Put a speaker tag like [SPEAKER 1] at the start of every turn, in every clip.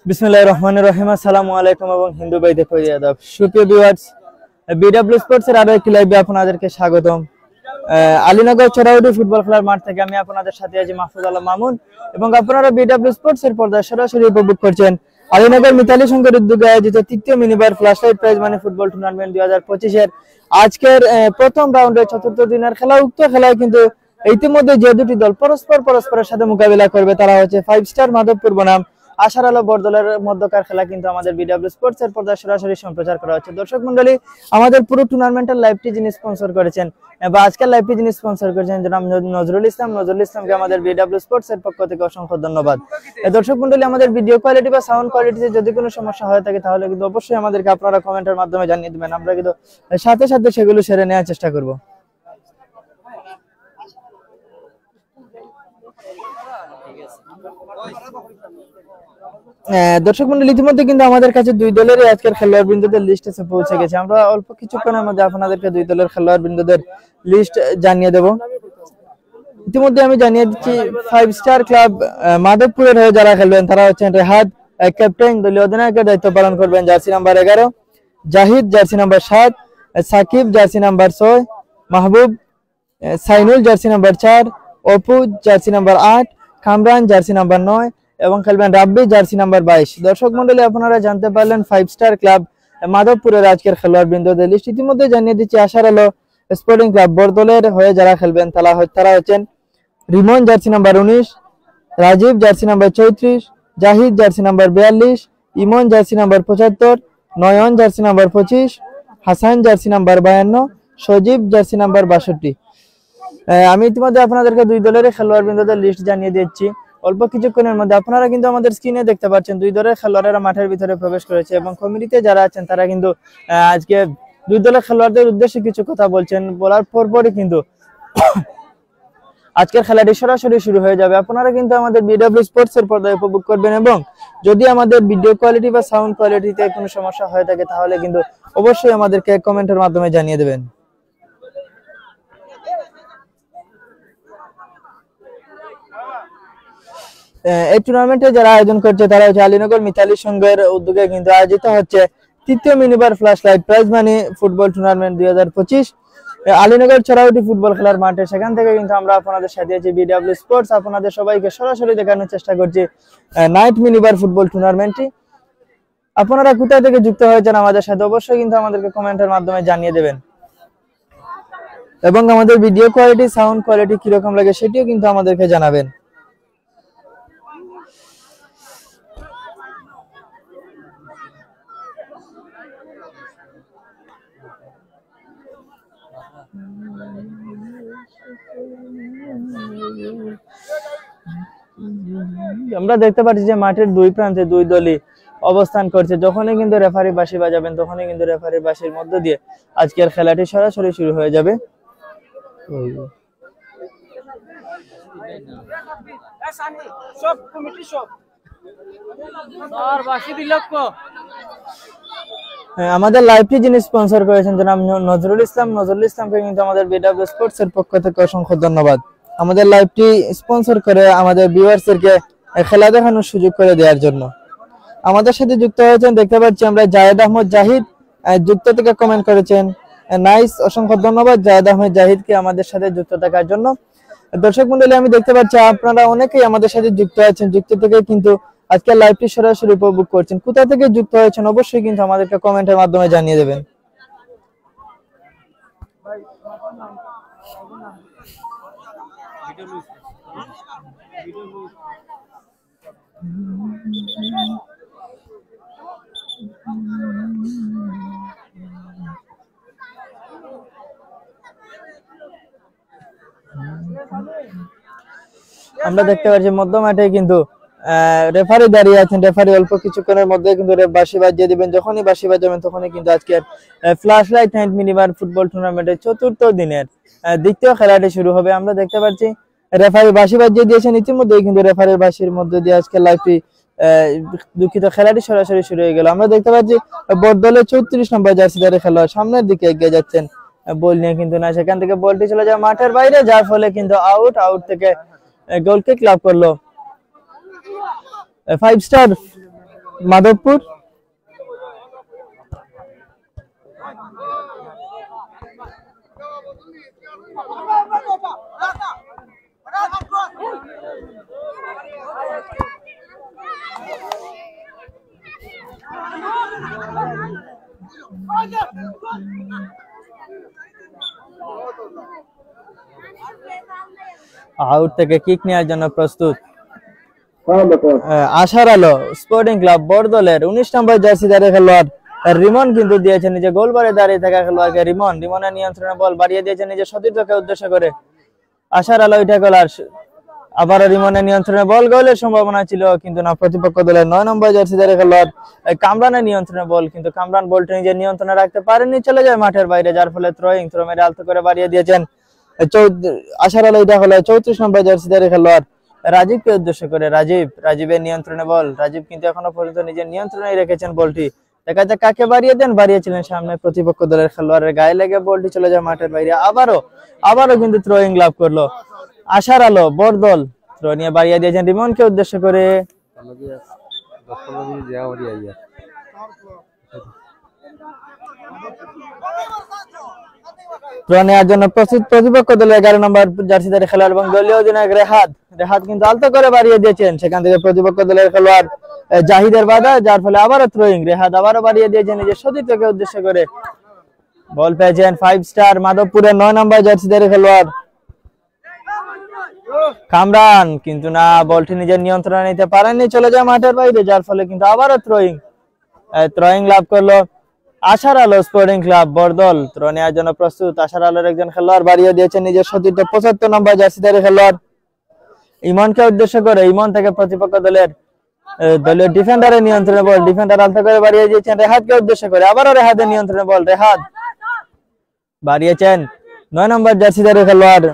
[SPEAKER 1] বিসমিল্লাহির রহমানির রহিম। আসসালামু আলাইকুম এবং হিন্দু ভাইদের প্রতি আদাব। সুপ্রিয় ভিউয়ার্স, বিডব্লিউ স্পোর্টস এর আরো একটি লাইভে আপনাদেরকে স্বাগতম। আলীনগর চড়াউড়ি ফুটবল খেলার মাঠ থেকে আমি আপনাদের সাথে আছি মাহফুজ আলম মামুন, এবং আপনারা বিডব্লিউ স্পোর্টস এর পর্দায় সরাসরি উপভোগ করছেন আলীনগর মিতালী সংঘের উদ্যোগে আয়োজিত তৃতীয় minibar flashlight prize money football tournament 2025 এর আজকের প্রথম রাউন্ডের চতুর্থ দিনের খেলা। উক্ত খেলায় কিন্তু ইতিমধ্যে যে দুটি দল পরস্পরের সাথে মোকাবিলা করবে তারা হচ্ছে 5 স্টার মাধবপুর বনাম আশার আলো বরদলের মধ্যকার খেলা কিন্তু আমাদের বিডব্লিউ স্পোর্টস এর পর্দায় সরাসরি সম্প্রচার করা হচ্ছে। দর্শক মণ্ডলী, আমাদের পুরো টুর্নামেন্টের লাইভটি যিনি স্পন্সর করেছেন বা আজকের লাইভটি যিনি স্পন্সর করেছেন জনাব নজরুল ইসলামকে আমাদের বিডব্লিউ স্পোর্টস এর পক্ষ থেকে অসংখ্য ধন্যবাদ। দর্শক মণ্ডলী, আমাদের ভিডিও কোয়ালিটি বা সাউন্ড কোয়ালিটিতে যদি কোনো সমস্যা হয়ে থাকে তাহলে কিন্তু অবশ্যই আমাদেরকে আপনারা কমেন্টের মাধ্যমে জানিয়ে দিবেন, আমরা কিন্তু সাথে সাথে সেগুলো সেরে নেওয়ার চেষ্টা করব। দর্শক মণ্ডলী, ইতিমধ্যে কিন্তু আমাদের কাছে দুই দলেরই আজকের খেলোয়াড় বৃন্দদের লিস্ট এসে পৌঁছে গেছে। আমরা অল্প কিছুক্ষণের মধ্যে আপনাদেরকে দুই দলের খেলোয়াড় বৃন্দদের লিস্ট জানিয়ে দেব। ইতিমধ্যে আমি জানিয়ে দিচ্ছি 5 স্টার ক্লাব মাধবপুরের হয়ে যারা খেলবেন তারা হচ্ছেন রেহাদ ক্যাপ্টেন, দলীয় অধিনায়কের দায়িত্ব পালন করবেন jersey number 11, Zahid jersey number 7, Shakib jersey number 6, Mahbub Sainul jersey number 4, Apu jersey number 8, Kamran jersey number 9 এবং খেলবেন রাব্বি জার্সি নাম্বার 22। দর্শক মণ্ডলী, আপনারা জানতে পারলেন 5 স্টার ক্লাব মাধবপুরের আজকের খেলোয়াড় বৃন্দদের লিস্ট। ইতিমধ্যে জানিয়ে দিচ্ছি আশার আলো স্পোর্টিং ক্লাব বরদলের হয়ে যারা খেলবেন তারা হচ্ছেন Rimon jersey number 19, Rajib jersey number 34, Zahid jersey number 42, Emon jersey number 75, Nayan jersey number 25, Hasan jersey number 52, Sajib jersey number 62। আমি ইতিমধ্যে আপনাদেরকে দুই দলের খেলোয়াড় বৃন্দদের লিস্ট জানিয়ে দিচ্ছি। অল্প কিছুক্ষণের মধ্যে আপনারা কিন্তু আমাদের স্ক্রিনে দেখতে পাচ্ছেন দুই দলের খেলোয়াড়েরা মাঠের ভিতরে প্রবেশ করেছে এবং কমিটিতে যারা আছেন তারা কিন্তু আজকে দুই দলের খেলোয়াড়দের উদ্দেশ্যে কিছু কথা বলছেন। বলার পরপরই কিন্তু আজকের খেলাটি সরাসরি শুরু হয়ে যাবে। আপনারা কিন্তু আমাদের বিডব্লিউ স্পোর্টস এর পর্দায় উপভোগ করবেন এবং যদি আমাদের ভিডিও কোয়ালিটি বা সাউন্ড কোয়ালিটিতে কোনো সমস্যা হয়ে থাকে তাহলে কিন্তু অবশ্যই আমাদেরকে কমেন্টের মাধ্যমে জানিয়ে দেবেন। এই টুর্নামেন্টে যারা আয়োজন করছে তারা হচ্ছে আলীনগর মিতালী সংঘের উদ্যোগে কিন্তু আয়োজিত হচ্ছে তৃতীয় minibar flashlight prize money football tournament 2025 Alinagar Charauri football খেলার মাঠে। সেখান থেকে কিন্তু আমরা আপনাদের সাথে আছি বিডব্লিউ স্পোর্টস, আপনাদের সবাইকে সরাসরি দেখানোর চেষ্টা করছি নাইট মিনিবার ফুটবল টুর্নামেন্টটি। আপনারা কোথায় থেকে যুক্ত হয়েছেন আমাদের সাথে অবশ্যই কিন্তু আমাদেরকে কমেন্টের মাধ্যমে জানিয়ে দেবেন এবং আমাদের ভিডিও কোয়ালিটি সাউন্ড কোয়ালিটি কিরকম লাগে সেটিও কিন্তু আমাদেরকে জানাবেন। আমরা দেখতে পাচ্ছি যে মাঠের দুই প্রান্তে দুই দলই অবস্থান করছে। যখনই কিন্তু রেফারি বাঁশি বাজাবেন তখনই কিন্তু রেফারির বাঁশির মধ্য দিয়ে আজকের খেলাটি সরাসরি শুরু হয়ে যাবে। আমাদের লাইভটি যিনি স্পন্সর করেছেন জনাব নজরুল ইসলামকে কিন্তু আমাদের বিডব্লিউ স্পোর্টস এর পক্ষ থেকে অসংখ্য ধন্যবাদ। আমাদের লাইভটি স্পন্সর করে আমাদের ভিউয়ার্সদেরকে খেলা দেখানোর সুযোগ করে দেওয়ার জন্য। আমাদের সাথে যুক্ত হয়েছেন দেখতে পাচ্ছি আমরা জায়েদ আহমদ জাহিদ যুক্ত থেকে কমেন্ট করেছেন, নাইস, অসংখ্য ধন্যবাদ জায়েদ আহমদ জাহিদকে আমাদের সাথে যুক্ত থাকার জন্য। দর্শক মণ্ডলী, আমি দেখতে পাচ্ছি আপনারা অনেকেই আমাদের সাথে যুক্ত আছেন, যুক্ত থেকে কিন্তু আজকে লাইভটি সরাসরি উপভোগ করছেন। কোথা থেকে যুক্ত হয়েছেন অবশ্যই কিন্তু আমাদেরকে কমেন্টের মাধ্যমে জানিয়ে দেবেন। আমরা দেখতে পাচ্ছি মধ্য মাঠে কিন্তু রেফারি দাঁড়িয়ে আছেন। রেফারি অল্প কিছুক্ষণের মধ্যে কিন্তু বাঁশি বাজিয়ে দিবেন। যখনই বাঁশি বাজাবেন তখনই কিন্তু আজকের ফ্ল্যাশলাইট নাইট মিনিবার ফুটবল টুর্নামেন্টের চতুর্থ দিনের দ্বিতীয় খেলাটি শুরু হবে। আমরা দেখতে পাচ্ছি রেফারি বাঁশি বাজিয়ে দিয়েছেন ইতিমধ্যেই কিন্তু রেফারির বাঁশির মধ্যে দিয়ে আজকে লাইভটি দুঃখিত খেলাটি সরাসরি শুরু হয়ে গেল। আমরা দেখতে পাচ্ছি বরদলের 34 নম্বর জার্সিধারী খেলোয়াড় সামনের দিকে এগিয়ে যাচ্ছেন বল নিয়ে, কিন্তু না, সেখান থেকে বলটি চলে যায় মাঠের বাইরে, যার ফলে কিন্তু আউট থেকে গোল কিক লাভ করলো 5 স্টার মাধবপুর। আউট থেকে কিক নেওয়ার জন্য প্রস্তুত আশার আলো স্পোর্টিং ক্লাব বড়দলের 19 নম্বর জার্সিধারী খেলোয়াড় রিমন কিন্তু দিয়েছেন নিজে গোলবারে দাঁড়িয়ে থাকা খেলোয়াড়কে রিমনের নিয়ন্ত্রণে বল বাড়িয়ে দিয়েছেন নিজের সতীর্থকে উদ্দেশ্য করে। আশার আলো এটা গোলার আবারও রিমনের নিয়ন্ত্রণে বল, গোলের সম্ভাবনা ছিল কিন্তু না। প্রতিপক্ষ দলের 9 নম্বর জার্সিধারী খেলোয়াড় কামরানের নিয়ন্ত্রণে বল, কিন্তু কামরান বলটি নিজের নিয়ন্ত্রণে রাখতে পারেননি, চলে যায় মাঠের বাইরে, যার ফলে থ্রো মেরে আলতো করে বাড়িয়ে দিয়েছেন। আশার আলো এটা হলো 34 নম্বর জার্সিধারী খেলোয়াড় রাজীবকে উদ্দেশ্য করে। রাজীবের নিয়ন্ত্রণে বল, রাজীব কিন্তু এখনো পর্যন্ত নিজের নিয়ন্ত্রণে রেখেছেন বলটি। দেখা যাক কাকে বাড়িয়ে দেন, বাড়িয়েছিলেন সামনে প্রতিপক্ষ দলের খেলোয়াড়ের গায়ে লেগে বলটি চলে যায় মাঠের বাইরে। আবারও কিন্তু থ্রোয়িং লাভ করলো আশার আলো বড়দল। থ্রো নিয়ে বাড়িয়ে দিয়েছেন রিমনকে উদ্দেশ্য করে। থ্রো নেওয়ার জন্য প্রস্তুত প্রতিপক্ষ দলের 11 নম্বর জার্সিধারী খেলোয়াড় এবং দলীয় অধিনায়ক রেহাদ কিন্তু আলতো করে বাড়িয়ে দিয়েছেন। সেখান থেকে প্রতিপক্ষ দলের খেলোয়াড় জাহিদের বাধা, যার ফলে আবারও থ্রোয়িং। রেহাদ আবারও বাড়িয়ে দিয়েছেন নিজের সতীর্থকে উদ্দেশ্য করে। বল পেয়েছেন 5 স্টার মাধবপুরের 9 নম্বর জার্সিধারী খেলোয়াড় কামরান, কিন্তু না, বলটি নিজের নিয়ন্ত্রণে নিতে পারেননি, চলে যায় মাঠের বাইরে, যার ফলে কিন্তু আবারও থ্রোয়িং লাভ করলো আশার আলো স্পোর্টিং ক্লাব বড়দল। থ্রো নেওয়ার জন্য প্রস্তুত আশার আলোর একজন খেলোয়াড় বাড়িয়ে দিয়েছেন নিজের সতীর্থ 75 নম্বর জার্সিধারী খেলোয়াড় ইমনকে উদ্দেশ্য করে। ইমন থেকে প্রতিপক্ষ দলীয় ডিফেন্ডারের নিয়ন্ত্রণে বল, ডিফেন্ডার আলতো করে বাড়িয়ে দিয়েছেন রেহাদকে উদ্দেশ্য করে। আবারও রেহাদের নিয়ন্ত্রণে বল, রেহাদ বাড়িয়েছেন 9 নম্বর জার্সিধারী খেলোয়াড়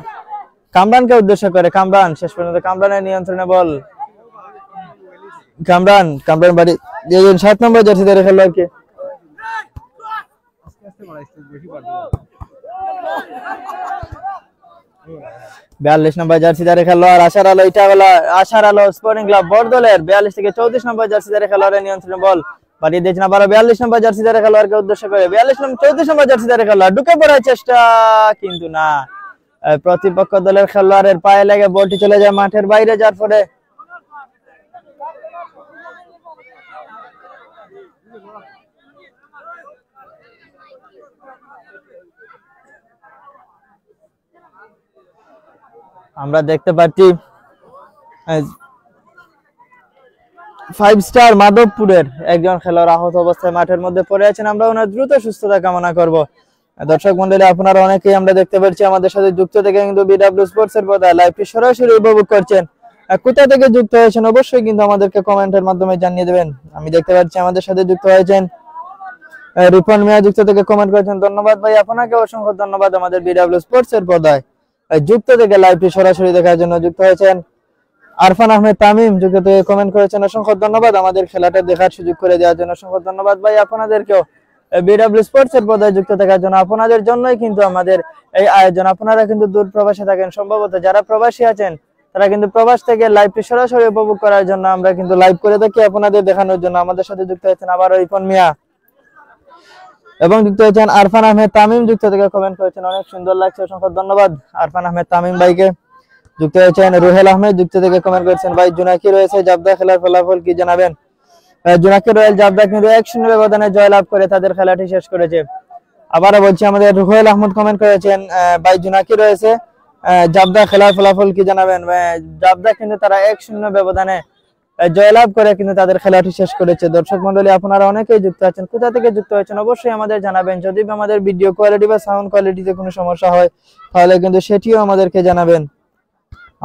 [SPEAKER 1] কামরানকে উদ্দেশ্য করে। কামরান শেষ পর্যন্ত কামরানের নিয়ন্ত্রণে বল, কামরান বাড়িয়ে দিয়েছেন 7 নম্বর জার্সিধারী খেলোয়াড়কে। 42 নম্বর জার্সিধারী খেলোয়াড় আশার আলো আশার আলো স্পোর্টিং ক্লাব বড়দলের 42 থেকে 34 নম্বর জার্সিধারী খেলোয়াড়ের নিয়ন্ত্রণে বল বাড়িয়ে দিয়েছেন আবারও 42 নম্বর জার্সিধারী খেলোয়াড়কে উদ্দেশ্য করে। 34 নম্বর জার্সিধারী খেলোয়াড় ঢুকে পড়ার চেষ্টা, কিন্তু না, প্রতিপক্ষ দলের খেলোয়াড়ের পায়ে লেগে বলটি চলে যায় মাঠের বাইরে, যার ফলে আমরা দেখতে পাচ্ছি 5 স্টার মাধবপুরের একজন খেলোয়াড় আহত অবস্থায় মাঠের মধ্যে পড়ে আছেন। আমরা ওনার দ্রুত সুস্থতা কামনা করব। দর্শক মন্ডলী, আপনারা অনেকেই আমরা দেখতে পাচ্ছি আমাদের সাথে যুক্ত থেকে কিন্তু বিডব্লিউ স্পোর্টস এর পর্দায় লাইভটি সরাসরি উপভোগ করছেন। কোথা থেকে যুক্ত হয়েছেন অবশ্যই কিন্তু আমাদেরকে কমেন্টের মাধ্যমে জানিয়ে দেবেন। আমি দেখতে পাচ্ছি আমাদের সাথে যুক্ত হয়েছেন রিপন মিয়া, যুক্ত থেকে কমেন্ট করেছেন, ধন্যবাদ ভাই, আপনাকে অসংখ্য ধন্যবাদ আমাদের বিডব্লিউ স্পোর্টস এর পর্দায় যুক্ত থেকে লাইভটি সরাসরি দেখার জন্য যুক্ত হয়েছেন। আরফান আহমেদ তামিম যুক্ত থেকে কমেন্ট করেছেন, অসংখ্য ধন্যবাদ আমাদের খেলাটা দেখার সুযোগ করে দেওয়ার জন্য, অসংখ্য ধন্যবাদ ভাই আপনাদেরকেও বিডব্লিউ স্পোর্টস এর পর্দায় যুক্ত থাকার জন্য। আপনাদের জন্যই কিন্তু আমাদের এই আয়োজন। আপনারা কিন্তু দূর প্রবাসে থাকেন, সম্ভবত যারা প্রবাসী আছেন তারা কিন্তু প্রবাস থেকে লাইভটি সরাসরি উপভোগ করার জন্য আমরা কিন্তু লাইভ করে থাকি আপনাদের দেখানোর জন্য। আমাদের সাথে যুক্ত হয়েছেন আবার রিপন মিয়া এবং যুক্ত হয়েছেন আরফান আহমেদ তামিম, যুক্ত থেকে কমেন্ট করেছেন, অনেক সুন্দর লাগছে, অসংখ্য ধন্যবাদ আরফান আহমেদ তামিম ভাইকে। যুক্ত হয়েছেন রুহেল আহমেদ, যুক্ত থেকে কমেন্ট করেছেন, ভাই জুনাকি রয়েছে জাবদা খেলার ফলাফল কি জানাবেন। জুনাকি রয়েল জাবদা কিন্তু 1-0 ব্যবধানে জয়লাভ করে তাদের খেলাটি শেষ করেছে। আবারও বলছি, আমাদের রুহেল আহমেদ কমেন্ট করেছেন, ভাই জুনাকি রয়েছে জাবদা খেলার ফলাফল কি জানাবেন। জাবদা কিন্তু তারা 1-0 ব্যবধানে জয়লাভ করে কিন্তু তাদের খেলাটি শেষ করেছে। দর্শক মন্ডলী, আপনারা অনেকেই যুক্ত আছেন, কোথা থেকে যুক্ত হয়েছেন অবশ্যই আমাদের জানাবেন। যদি আমাদের ভিডিও কোয়ালিটি বা সাউন্ড কোয়ালিটিতে কোনো সমস্যা হয় তাহলে কিন্তু সেটিও আমাদেরকে জানাবেন।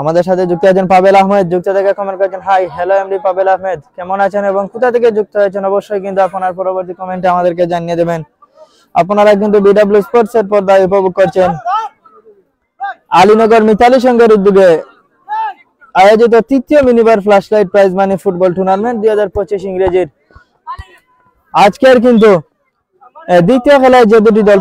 [SPEAKER 1] আমাদের সাথে যুক্ত আছেন পাবেল আহমেদ, যুক্ত থেকে কমেন্ট করেছেন, hi hello MD Pavel Ahmed, কেমন আছেন এবং কোথা থেকে যুক্ত হয়েছেন অবশ্যই কিন্তু আপনার পরবর্তী কমেন্টে আমাদেরকে জানিয়ে দেবেন। আপনারা কিন্তু বিডব্লিউ স্পোর্টস এর পর্দায় উপভোগ করছেন আলীনগর মিতালি সংঘের উদ্যোগে আয়োজিত তৃতীয় minibar flashlight prize money football tournament 2025 ইংরেজির আজকের কিন্তু দ্বিতীয় খেলায় যে দুটি দল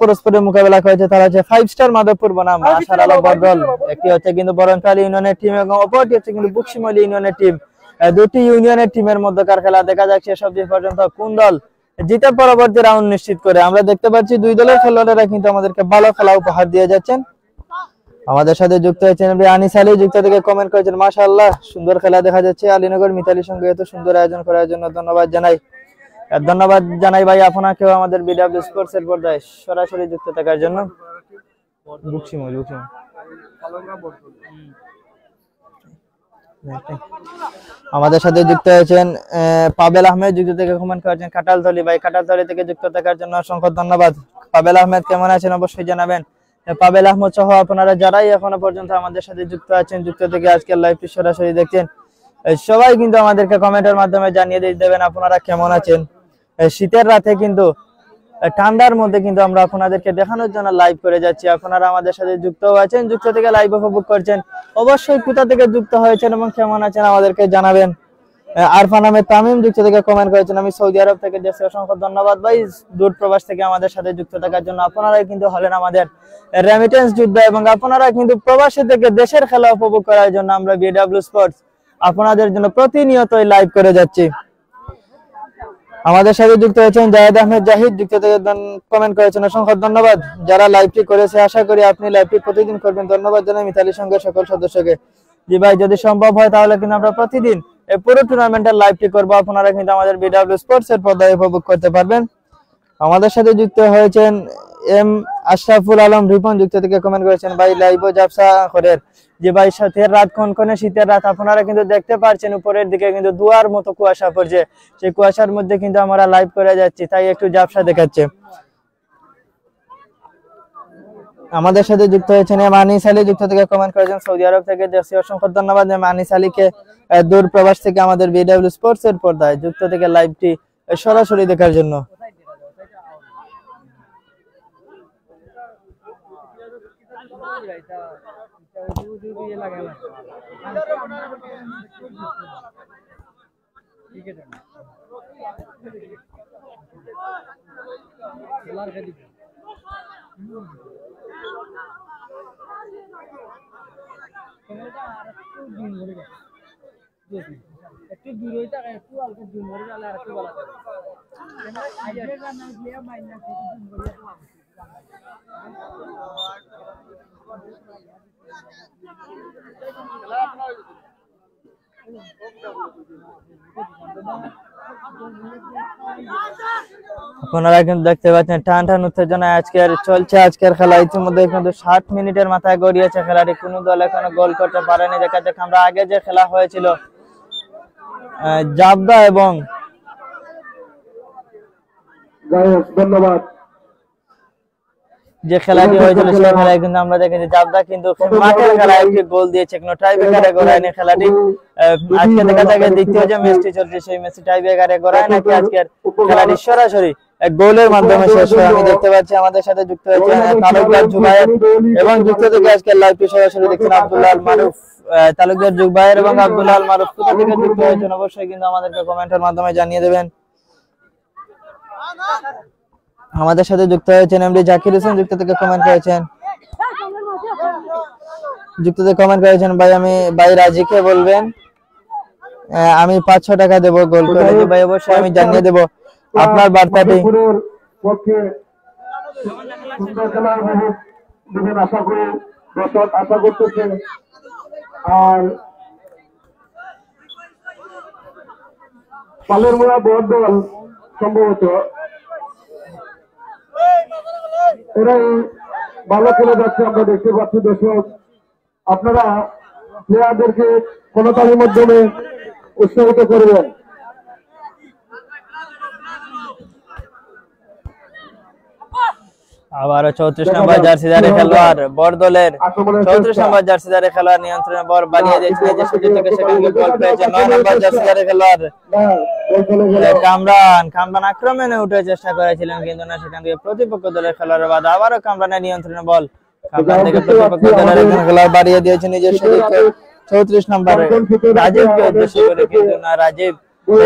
[SPEAKER 1] পরস্পরের মোকাবেলা করেছে তারা হচ্ছে 5 স্টার মাধবপুর বনাম আশার আলো বড়দল। একটি হচ্ছে কিন্তু বরণখালী ইউনিয়নের টিম এবং অপরটি হচ্ছে কিন্তু বুকশিমলী ইউনিয়নের টিম। দুটি ইউনিয়নের টিমের মধ্যকার খেলা। দেখা যাক শেষ অবধি পর্যন্ত কোন দল জিতে পরবর্তী রাউন্ড নিশ্চিত করে। আমরা দেখতে পাচ্ছি দুই দলের খেলোয়াড়েরা কিন্তু আমাদেরকে ভালো খেলা উপহার দিয়ে যাচ্ছেন। আমাদের সাথে যুক্ত হয়েছেন আনিস আলী, যুক্ত থেকে কমেন্ট করেছেন মাশাআল্লাহ সুন্দর খেলা দেখা যাচ্ছে। আলীনগর মিতালির সঙ্গে এত সুন্দর আয়োজন করার জন্য ধন্যবাদ জানাই ভাই আপনাকেও আমাদের বিডব্লিউ স্পোর্টস এর পর্দায় সরাসরি যুক্ত থাকার জন্য। আমাদের সাথে যুক্ত হয়েছেন পাবেল আহমেদ, যুক্ত থেকে কমেন্ট করেছেন কাটালতলি ভাই, কাটালতলি থেকে যুক্ত থাকার জন্য অসংখ্য ধন্যবাদ। পাবেল আহমেদ কেমন আছেন অবশ্যই জানাবেন। পাবেল আহমেদ সহ আপনারা যারাই এখনো পর্যন্ত আমাদের সাথে যুক্ত আছেন, যুক্ত থেকে আজকের লাইভটি সরাসরি দেখছেন, সবাই কিন্তু আমাদেরকে কমেন্টের মাধ্যমে জানিয়ে দেবেন আপনারা কেমন আছেন। শীতের রাতে কিন্তু ঠান্ডার মধ্যে কিন্তু আমরা আপনাদেরকে দেখানোর জন্য লাইভ করে যাচ্ছি। আপনারা আমাদের সাথে যুক্ত আছেন, যুক্ত থেকে লাইভ উপভোগ করছেন, অবশ্যই কোথা থেকে যুক্ত হয়েছেন এবং কেমন আছেন আমাদেরকে জানাবেন। আরফান আহমেদ তামিম যুক্ত থেকে কমেন্ট করেছেন আমি সৌদি আরব থেকে যাচ্ছি, অসংখ্য ধন্যবাদ ভাই দূর প্রবাস থেকে আমাদের সাথে যুক্ত থাকার জন্য। আপনারাই কিন্তু হলেন আমাদের রেমিটেন্স যোদ্ধা এবং আপনারা কিন্তু প্রবাসী থেকে দেশের খেলা উপভোগ করার জন্য আমরা বিডব্লিউ স্পোর্টস আপনাদের জন্য প্রতিনিয়তই লাইভ করে যাচ্ছি। আমাদের সাথে যুক্ত হয়েছেন জায়েদ আহমেদ জাহিদ, যুক্ত থেকে কমেন্ট করেছেন, অসংখ্য ধন্যবাদ যারা লাইভটি করেছে। আশা করি আপনি লাইভটি প্রতিদিন করবেন। ধন্যবাদ জানাই মিতালির সঙ্গে সকল সদস্যকে। জি ভাই যদি সম্ভব হয় তাহলে কিন্তু আমরা প্রতিদিন এই পুরো টুর্নামেন্টের লাইভটি করব, আপনারা কিন্তু আমাদের বিডব্লিউ স্পোর্টস এর পর্দায় উপভোগ করতে পারবেন। আমাদের সাথে যুক্ত হয়েছেন এম আশরাফুল আলম রিপন, যুক্ত থেকে কমেন্ট করেছেন ভাই লাইভ জাবসা করের। যে ভাই শীতের রাত কনকনে শীতের রাত, আপনারা কিন্তু দেখতে পাচ্ছেন উপরের দিকে কিন্তু দুয়ার মতো কুয়াশা পড়ছে, সেই কুয়াশার মধ্যে কিন্তু আমরা লাইভ করে যাচ্ছি, তাই একটু জাবসা দেখাচ্ছে। আমাদের সাথে যুক্ত হয়েছেন আনিস আলী, যুক্ত থেকে কমেন্ট করেছেন সৌদি আরব থেকে দেখছি, অসংখ্য ধন্যবাদ আনিস আলীকে দূর প্রবাস থেকে আমাদের বিডব্লিউ স্পোর্টস এর পর্দায় যুক্ত থেকে লাইভটি সরাসরি দেখার জন্য। একটু দূরে থাকে, একটু অল্প জুম করে গেলে আর একটু ভালো হবে। আপনারা কিন্তু দেখতে পাচ্ছেন টান টান উত্তেজনা আজকের চলছে। আজকের খেলা ইতিমধ্যে কিন্তু 60 মিনিটের মাথায় গড়িয়েছে খেলাটি, কোনো দল এখনো গোল করতে পারেনি। দেখা যাক আমরা আগে যে খেলা হয়েছিল জাবদা এবং ধন্যবাদ যে খেলাটি হয়েছিল সেই খেলায় কিন্তু আমরা দেখেছি জাবদা কিন্তু মাঠের খেলায় একটি গোল দিয়েছে, কোনো টাই ব্রেকারে গড়ায়নি খেলাটি। আজকে দেখা যাবে দ্বিতীয় যে ম্যাচটি চলছে সেই ম্যাচটি টাই ব্রেকারে গড়ায় নাকি আজকের খেলাটি সরাসরি এক গোলের মাধ্যমে শেষ হয়। আমি দেখতে পাচ্ছি আমাদের সাথে যুক্ত হয়েছে তালুকদার জুবায়ের এবং যুক্ত থেকে আজকের লাইভটি সরাসরি দেখছেন আব্দুল্লাহ আল মারুফ। তালুকদার জুবায়ের এবং আব্দুল্লাহ আল মারুফ কোথা থেকে যুক্ত হয়েছেন অবশ্যই কিন্তু আমাদেরকে কমেন্টের মাধ্যমে জানিয়ে দেবেন। আমাদের সাথে যুক্ত হয়েছেন এমডি জাকির হোসেন, যুক্ত থেকে কমেন্ট করেছেন, যুক্ত থেকে কমেন্ট করেছেন ভাই রাজিকে বলবেন আমি 500 টাকা দেব গোল করে। যে ভাই অবশ্যই আমি জানিয়ে দেব আপনার বার্তাটি। আশা করতেছে আর পালেরমোড়া বড় দল সম্ভবত এরাই ভালো খেলে যাচ্ছে, আমরা দেখতে পাচ্ছি। দর্শক আপনারা প্লেয়ারদেরকে কোনতালির মাধ্যমে উৎসাহিত করবেন। আবারও 34 নম্বর জার্সিদারে খেলোয়াড় বড় দলের 34 নম্বর জার্সিদারে খেলোয়াড় নিয়ন্ত্রণে বল বাড়িয়ে দিয়েছে, যে সুযোগ থেকে সেখানে গোল পেয়েছে 9 নম্বর জার্সিদারে খেলোয়াড় কামরান আক্রমণে উঠে চেষ্টা করেছিলেন কিন্তু না, সেখান থেকে প্রতিপক্ষ দলের খেলোয়াড়ের বাধা। আবারও কামরানের নিয়ন্ত্রণে বল কামরান থেকে প্রতিপক্ষ দলের একজন খেলোয়াড় বাড়িয়ে দিয়েছে নিজের সুযোগকে 34 নম্বরে রাজীবকে উদ্দেশ্য করে, কিন্তু না রাজীব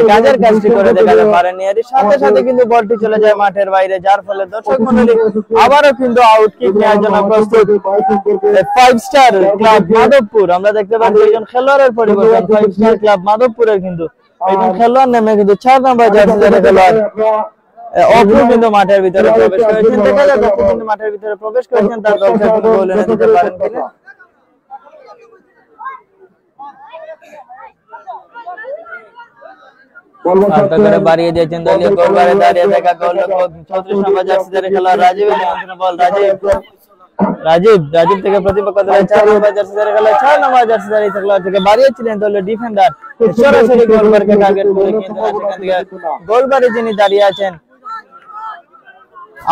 [SPEAKER 1] কাজের কাজটি করে দেখাতে পারেনি। এর সাথে সাথে কিন্তু বলটি চলে যায় মাঠের বাইরে, যার ফলে দর্শক মণ্ডলী আবারও কিন্তু আউট কিক নেওয়ার জন্য প্রস্তুত 5 স্টার ক্লাব মাধবপুর। আমরা দেখতে পাচ্ছি একজন খেলোয়াড়ের পরিবর্তন 5 স্টার ক্লাব মাধবপুরের কিন্তু একজন খেলোয়াড় নেমে কিন্তু 4 নম্বর জার্সি ধরে খেলোয়াড় অপু কিন্তু মাঠের ভিতরে প্রবেশ করেছেন। দেখা যাক অপু কিন্তু মাঠের ভিতরে প্রবেশ করেছেন, তার দলকে কোনো গোল এনে দিতে পারেন কিনা। বাড়িয়ে দিয়েছেন দলীয় গোল বারে দাঁড়িয়ে থাকা গোলরক্ষক 34 নম্বর জার্সি ধরে খেলোয়াড় রাজীবের নিয়ন্ত্রণে বল রাজীব থেকে প্রতিপক্ষ দলের 4 নম্বর জার্সি ধরে খেলোয়াড় 4 নম্বর জার্সি ধরে খেলোয়াড় থেকে বাড়িয়েছিলেন দলীয় ডিফেন্ডার সরাসরি গোলবারকে টার্গেট করে, কিন্তু সেখান থেকে গোলবারে যিনি দাঁড়িয়ে আছেন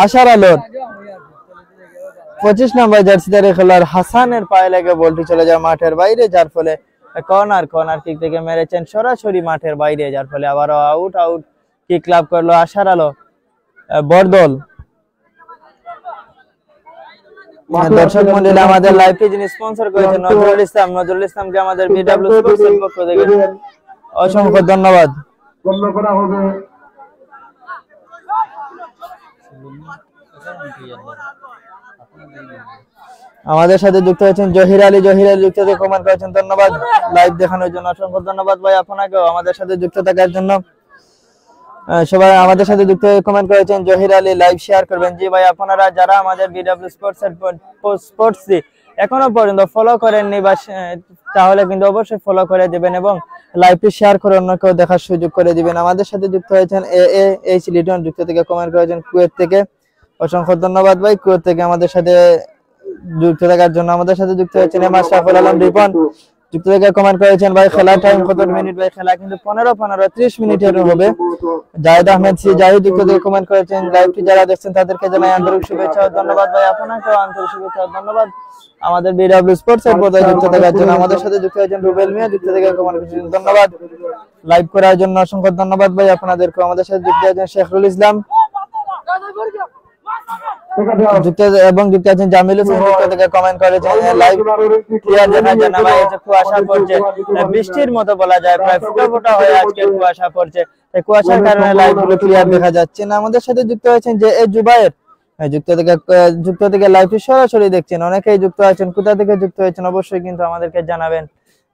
[SPEAKER 1] আশার আলোর 25 নম্বর জার্সি ধরে খেলোয়াড় হাসানের পায়ে লেগে বলটি চলে যায় মাঠের বাইরে, যার ফলে কর্নার কিক থেকে মেরেছেন সরাসরি মাঠের বাইরে, যার ফলে আবারও আউট কিক লাভ করলো আশার আলো বরদল। দর্শক মণ্ডলী আমাদের লাইভটি যিনি স্পন্সর করেছেন নজরুল ইসলামকে আমাদের বিডব্লিউ স্পোর্টস এর পক্ষ থেকে অসংখ্য ধন্যবাদ। আমাদের সাথে যুক্ত হয়েছেন জহির আলী যুক্ত থেকে কমেন্ট করেছেন, ধন্যবাদ লাইভ দেখানোর জন্য, অসংখ্য ধন্যবাদ ভাই আপনাকেও আমাদের সাথে যুক্ত থাকার জন্য। সবাই আমাদের সাথে যুক্ত হয়ে কমেন্ট করেছেন জহির আলী লাইভ শেয়ার করবেন। জি ভাই, আপনারা যারা আমাদের বিডব্লিউ স্পোর্টস এখনো পর্যন্ত ফলো করেননি বা তাহলে কিন্তু অবশ্যই ফলো করে দিবেন এবং লাইভটি শেয়ার করে অন্যকেও দেখার সুযোগ করে দিবেন। আমাদের সাথে যুক্ত হয়েছেন এইচ লিটন যুক্ত থেকে কমেন্ট করেছেন কুয়েত থেকে, অসংখ্য ধন্যবাদ ভাই কুয়েত থেকে আমাদের সাথে যুক্ত থাকার জন্য। আমাদের সাথে যুক্ত হয়েছেন মাশরাফুল আলম রিপন যুক্ত থেকে কমেন্ট করেছেন ভাই খেলার টাইম কত মিনিট? ভাই খেলা কিন্তু 15-30 মিনিটের হবে। জাহিদ আহমেদ জাহিদ যুক্ত থেকে কমেন্ট করেছেন, লাইভটি যারা দেখছেন তাদেরকে জানাই আন্তরিক শুভেচ্ছা ও ধন্যবাদ ভাই, আপনাকেও আন্তরিক শুভেচ্ছা ও ধন্যবাদ আমাদের বিডব্লিউ স্পোর্টস এর পর্দায় যুক্ত থাকার জন্য। আমাদের সাথে যুক্ত হয়েছেন রুবেল মিয়া যুক্ত থেকে কমেন্ট করেছেন, ধন্যবাদ লাইভ করার জন্য, অসংখ্য ধন্যবাদ ভাই আপনাদেরকে। আমাদের সাথে যুক্ত হয়েছেন শেখরুল ইসলাম এবং যুক্ত আছেন জামিল হোসেন যুক্ত থেকে কমেন্ট করেছেন, লাইভ ক্লিয়ার দেখা যায় না ভাই, কুয়াশা পড়ছে, বৃষ্টির মতো বলা যায়, প্রায় ফোঁটা হয়ে আজকে কুয়াশা পড়ছে, তাই কুয়াশার কারণে লাইভ গুলো ক্লিয়ার দেখা যাচ্ছে না। আমাদের সাথে যুক্ত হয়েছেন যে জুবায়ের যুক্ত থেকে লাইভটি সরাসরি দেখছেন, অনেকেই যুক্ত আছেন, কোথা থেকে যুক্ত হয়েছেন অবশ্যই কিন্তু আমাদেরকে জানাবেন।